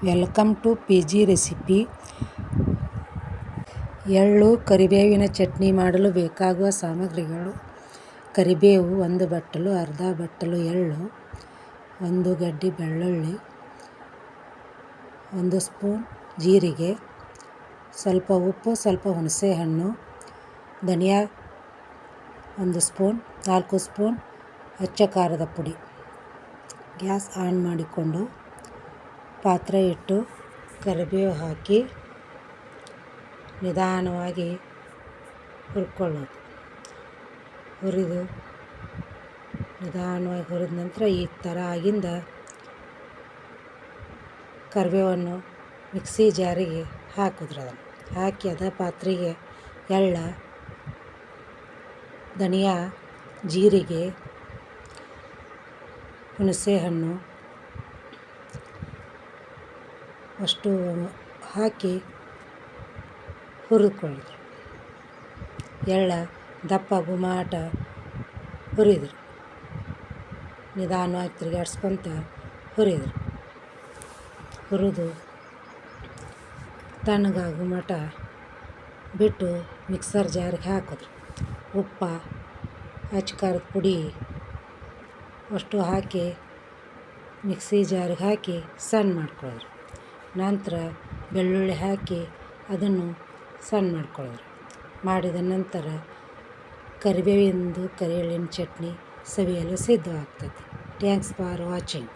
Welcome to PG recipe. ಎಳ್ಳು ಕರಿಬೇವಿನ ಚಟ್ನಿ ಮಾಡಲು ಬೇಕಾಗುವ ಸಾಮಗ್ರಿಗಳು: ಕರಿಬೇವು 1 ಬಟ್ಟಲು, ಅರ್ಧ ಬಟ್ಟಲು ಎಳ್ಳು, 1 ಗಡ್ಡೆ ಬೆಳ್ಳುಳ್ಳಿ, 1 ಸ್ಪೂನ್ ಜೀರಿಗೆ, ಸ್ವಲ್ಪ ಉಪ್ಪು, ಸ್ವಲ್ಪ ಹುಣಸೆಹಣ್ಣು, ಧನಿಯಾ 1 ಸ್ಪೂನ್, 4 ಸ್ಪೂನ್ ಅಚ್ಚ ಖಾರದ ಪುಡಿ. ಗ್ಯಾಸ್ ಆನ್ ಮಾಡಿಕೊಂಡು ಪಾತ್ರೆ ಇಟ್ಟು ಕರಿಬೇವು ಹಾಕಿ ನಿಧಾನವಾಗಿ ಹುರ್ಕೊಳ್ಳೋದು. ನಿಧಾನವಾಗಿ ಹುರಿದ ನಂತರ ಈ ಥರ ಆಗಿಂದ ಕರಿಬೇವನ್ನು ಮಿಕ್ಸಿ ಜಾರಿಗೆ ಹಾಕಿದ್ರು. ಅದನ್ನು ಹಾಕಿ ಅದೇ ಪಾತ್ರೆಗೆ ಎಳ್ಳು, ಧನಿಯಾ, ಜೀರಿಗೆ, ಹುಣಸೆಹಣ್ಣು ಅಷ್ಟು ಹಾಕಿ ಹುರಿದುಕೊಳ್ಳಿದ್ರು. ಎಳ್ಳು ದಪ್ಪ ಗುಮಾಟ ಹುರಿದ್ರು. ನಿಧಾನವಾಗಿ ತಿರುಗಾಡ್ಸ್ಕೊತ ಹುರಿದ್ರು. ಹುರಿದು ತಣ್ಣಗಾಗೋ ಮಟ ಬಿಟ್ಟು ಮಿಕ್ಸರ್ ಜಾರಿಗೆ ಹಾಕಿದ್ರು. ಉಪ್ಪು, ಅಚ್ಚ ಖಾರದ ಪುಡಿ ಅಷ್ಟು ಹಾಕಿ ಮಿಕ್ಸಿ ಜಾರಿಗೆ ಹಾಕಿ ಸಣ್ಣ ಮಾಡ್ಕೊಳ್ಳೋರು. ನಂತರ ಬೆಳ್ಳುಳ್ಳಿ ಹಾಕಿ ಅದನ್ನು ಸಣ್ಣ ಮಾಡ್ಕೊಳ್ಳೋರು. ಮಾಡಿದ ನಂತರ ಕರಿಬೇವಿಂದು ಕರಿ ಎಳ್ಳಿನ ಚಟ್ನಿ ಸವಿಯಲು ಸಿದ್ಧವಾಗ್ತದೆ. Thanks for watching.